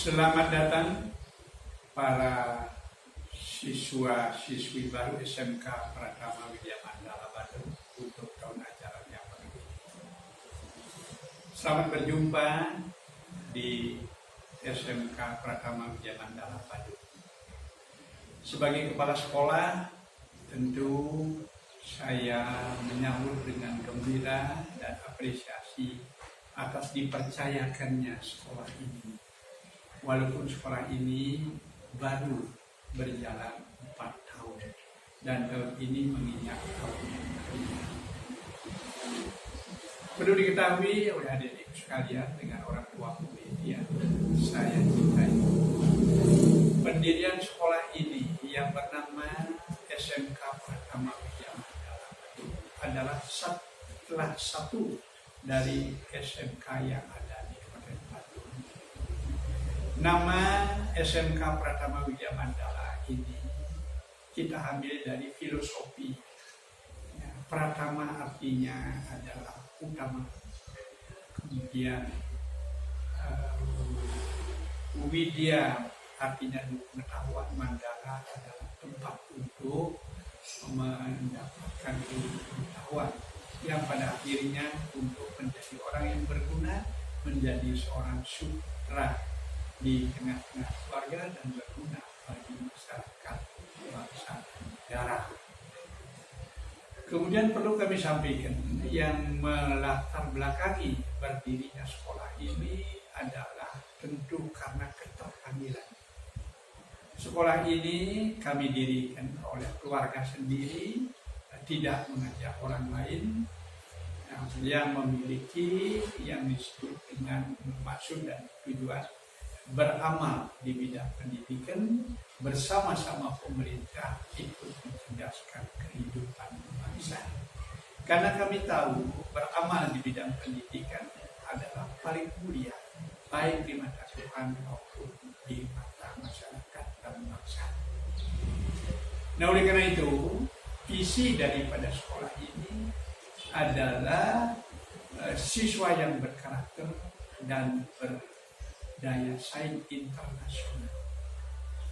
Selamat datang para siswa-siswi baru SMK Pratama Widya Mandala Bandung untuk tahun ajaran yang baru. Selamat berjumpa di SMK Pratama Widya Mandala Bandung. Sebagai kepala sekolah, tentu saya menyambut dengan gembira dan apresiasi atas dipercayakannya sekolah ini. Walaupun sekolah ini baru berjalan 4 tahun dan tahun ini menginjak tahun yang kelima. Perlu diketahui oleh adik-adik sekalian dengan orang tua murid yang saya cintai, pendirian sekolah ini yang bernama SMK Pratama Widya Mandala adalah salah satu dari SMK yang ada di Kabupaten Bandung. Nama SMK Pratama Widya Mandala ini kita ambil dari filosofi. Pratama artinya adalah utama. Kemudian Widya artinya pengetahuan, Mandala adalah tempat untuk mendapatkan pengetahuan yang pada akhirnya untuk menjadi orang yang berguna, menjadi seorang sutra di tengah-tengah keluarga dan berguna bagi masyarakat, bangsa, dan negara. Kemudian perlu kami sampaikan yang melatar belakangi berdirinya sekolah ini adalah tentu karena keterpanggilan. Sekolah ini kami dirikan oleh keluarga sendiri, tidak mengajak orang lain, yang memiliki yang disebut dengan maksud dan tujuan beramal di bidang pendidikan bersama-sama pemerintah ikut mencerdaskan kehidupan bangsa. Karena kami tahu beramal di bidang pendidikan adalah paling mulia, baik di mata Tuhan maupun di mata masyarakat dan bangsa. Nah, oleh karena itu, visi daripada sekolah ini adalah siswa yang berkarakter dan berdaya saing internasional.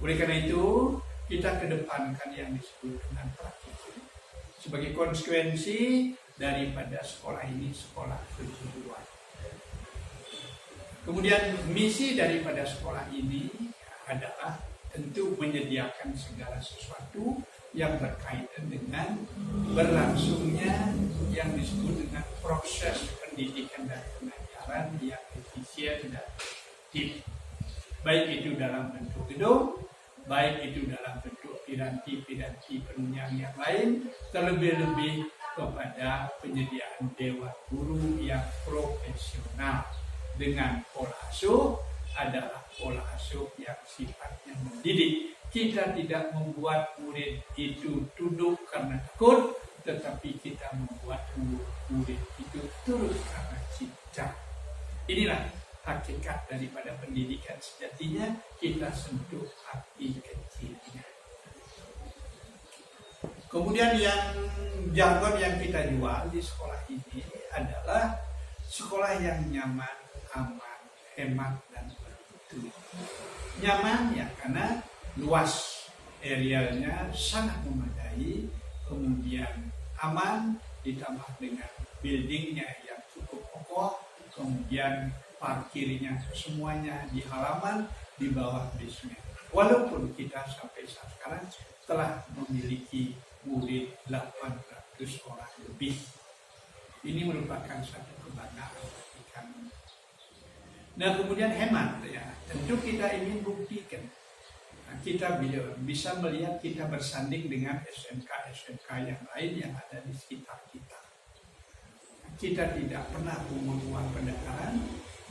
Oleh karena itu, kita kedepankan yang disebut dengan praktikum sebagai konsekuensi daripada sekolah ini sekolah kejuruan. Kemudian misi daripada sekolah ini adalah tentu menyediakan segala sesuatu yang berkaitan dengan berlangsungnya yang disebut dengan proses pendidikan dan pengajaran yang efisien dan efektif. Baik itu dalam bentuk gedung, baik itu dalam bentuk piranti-piranti penunjang yang lain, terlebih-lebih kepada penyediaan dewan guru yang profesional dengan pola asuh adalah pola asuh yang sifatnya mendidik. Kita tidak membuat murid itu tunduk karena takut, tetapi kita membuat murid itu turut karena cinta. Inilah hakikat daripada pendidikan sejatinya, kita sentuh hati kecilnya. Kemudian yang jargon yang kita jual di sekolah ini adalah sekolah yang nyaman, aman, hemat, dan bermutu. Nyaman ya karena luas, arealnya sangat memadai, kemudian aman ditambah dengan buildingnya yang cukup kokoh, kemudian parkirnya semuanya di halaman di bawah basement. Walaupun kita sampai saat sekarang telah memiliki murid 800 orang lebih. Ini merupakan satu kebanggaan bagi kami. Nah, kemudian hemat ya. Tentu kita ingin buktikan. Kita bisa melihat kita bersanding dengan SMK-SMK yang lain yang ada di sekitar kita. Kita tidak pernah pungut uang pendaftaran,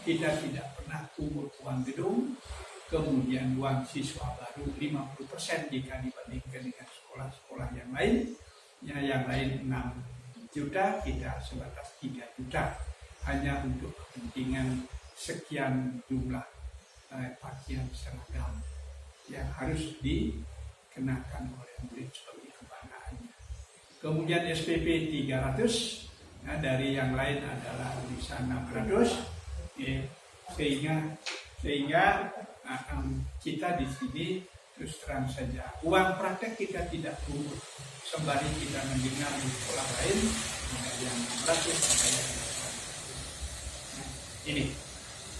kita tidak pernah pungut uang gedung, kemudian uang siswa baru 50% jika dibandingkan dengan sekolah-sekolah yang lain. Yang lain 6 juta, kita sebatas 3 juta. Hanya untuk kepentingan sekian jumlah pakaian seragam yang harus dikenakan oleh murid sebagai kebanggaannya. Kemudian SPP 300, nah dari yang lain adalah bisa 600, ya, sehingga kita di sini terus terang saja uang praktek kita tidak pungut, sembari kita mendengar di sekolah lain ada yang 600, ada yang 800. Nah, ini.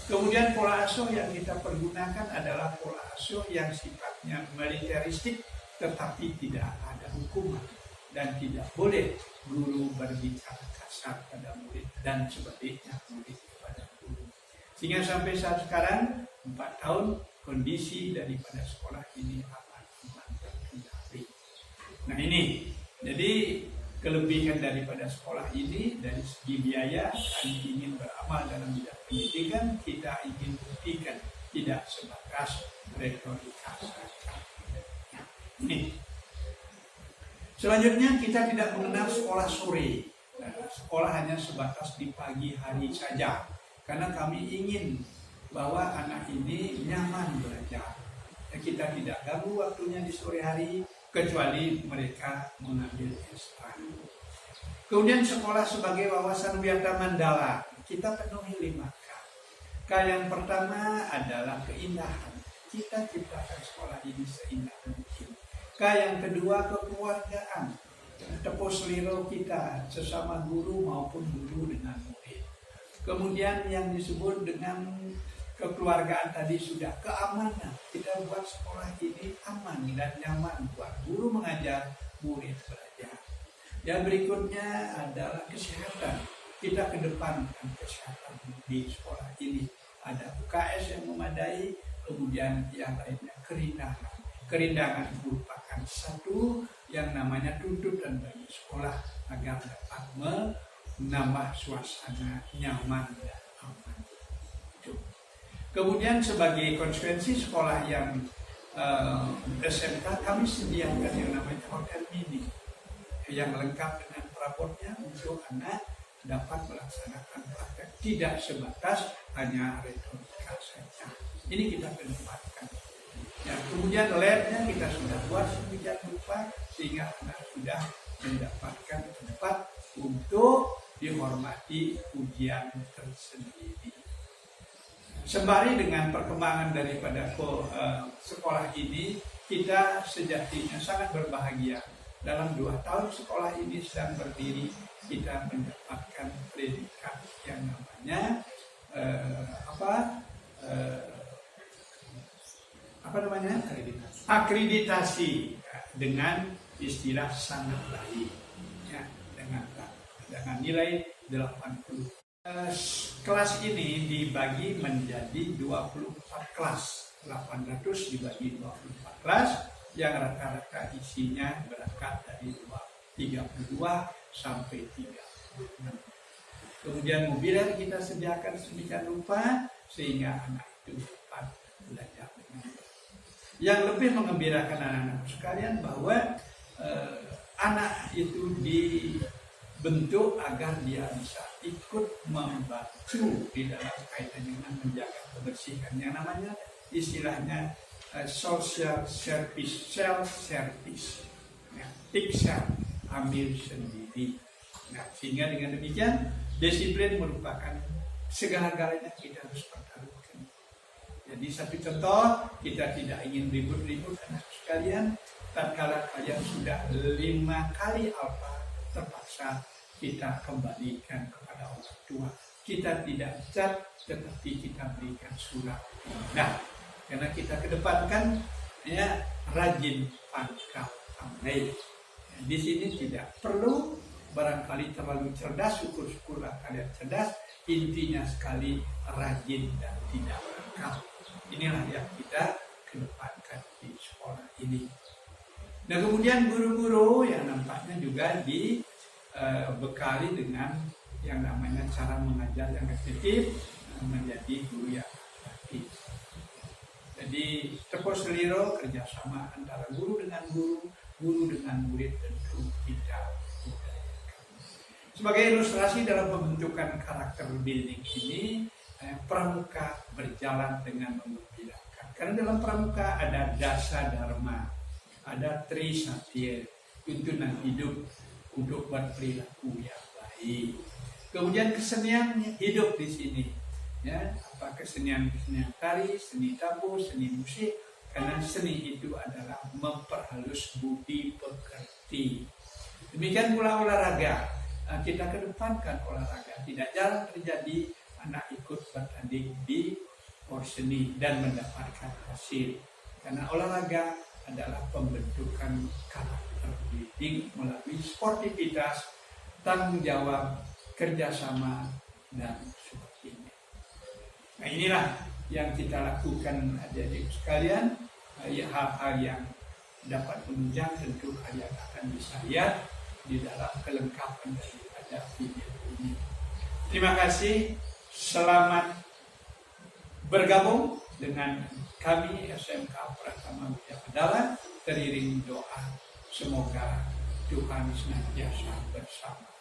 Kemudian pola asuh yang kita pergunakan adalah pola asuh yang sifatnya militeristik, tetapi tidak ada hukuman dan tidak boleh guru berbicara kasar pada murid dan sebaliknya murid kepada guru. Sehingga sampai saat sekarang 4 tahun kondisi daripada sekolah ini aman terkendali. Nah ini, jadi kelebihan daripada sekolah ini dari segi biaya, kami ingin beramal dalam bidang pendidikan, kita ingin buktikan tidak sebatas retorika saja. Ini. Selanjutnya kita tidak mengenal sekolah sore. Sekolah hanya sebatas di pagi hari saja. Karena kami ingin bahwa anak ini nyaman belajar. Kita tidak ganggu waktunya di sore hari, kecuali mereka mengambil S1. Kemudian sekolah sebagai wawasan wisata mandala, kita penuhi 5 K. K yang pertama adalah keindahan. Kita ciptakan sekolah ini seindah mungkin. K yang kedua kekeluargaan. Tepus liro kita sesama guru maupun guru dengan murid. Kemudian yang disebut dengan kekeluargaan tadi sudah keamanan. Kita buat sekolah ini aman dan nyaman buat guru mengajar, murid belajar. Yang berikutnya adalah kesehatan. Kita kedepankan kesehatan di sekolah ini. Ada UKS yang memadai, kemudian yang lainnya kerindangan. Kerindangan merupakan satu yang namanya tuntutan bagi sekolah agar dapat menambah suasana nyaman dan aman. Kemudian sebagai konsekuensi sekolah yang SMK, kami sediakan yang namanya hotel mini yang lengkap dengan perabotnya untuk anak dapat melaksanakan praktek, tidak sebatas hanya retorika saja. Ini kita kedepankan. Ya, kemudian labnya kita sudah buat sedemikian rupa sehingga anak sudah mendapatkan tempat untuk dihormati ujian tersendiri. Sembari dengan perkembangan daripada sekolah ini, kita sejatinya sangat berbahagia. Dalam 2 tahun sekolah ini sedang berdiri, kita mendapatkan predikat yang namanya akreditasi dengan istilah sangat baik, ya, dengan nilai 80. Kelas ini dibagi menjadi 24 kelas, 800 dibagi 24 kelas, yang rata-rata isinya berangkat dari 32 sampai 36. Kemudian mobil yang kita sediakan sedemikian rupa sehingga anak itu dapat belajar dengan baik. Yang lebih mengembirakan anak-anak sekalian bahwa anak itu dibentuk agar dia bisa ikut membantu di dalam kaitan dengan menjaga kebersihan. Yang namanya istilahnya social service, self service, ya, take self, ambil sendiri. Nah, sehingga dengan demikian disiplin merupakan segala-galanya kita harus pertaruhkan. Jadi satu contoh, kita tidak ingin ribut-ribut anak sekalian. Tatkala kalian sudah 5 kali alfa, terpaksa kita kembalikan kepada orang tua. Kita tidak cat, tetapi kita berikan surat. Nah, karena kita kedepankan ya rajin pangkal pandai. Di sini tidak perlu barangkali terlalu cerdas, syukur-syukurlah kalian cerdas. Intinya sekali rajin dan tidak pangkal. Inilah yang kita kedepankan di sekolah ini. Nah, kemudian guru-guru yang nampaknya juga dibekali dengan yang namanya cara mengajar yang efektif, menjadi guru yang efektif. Jadi tepos seliro kerjasama antara guru dengan guru, guru dengan murid tentu kita budayakan. Sebagai ilustrasi dalam pembentukan karakter building ini, pramuka berjalan dengan menggembirakan. Karena dalam pramuka ada dasa dharma, ada trisatya, tuntunan hidup untuk berperilaku yang baik. Kemudian kesenian hidup di sini. ya, apa kesenian tari, seni tabuh, seni musik, karena seni itu adalah memperhalus budi pekerti. Demikian pula olahraga, kita kedepankan olahraga. Tidak jarang terjadi anak ikut bertanding di porseni dan mendapatkan hasil, karena olahraga adalah pembentukan karakter diri melalui sportivitas, tanggung jawab, kerjasama, dan sebagainya. Nah, inilah yang kita lakukan adik-adik sekalian, hal-hal yang dapat menunjang tentu kalian akan bisa lihat di dalam kelengkapan daripada video ini. Terima kasih, selamat bergabung dengan kami SMK Pratama Widya Mandala, teriring doa semoga Tuhan senantiasa bersama.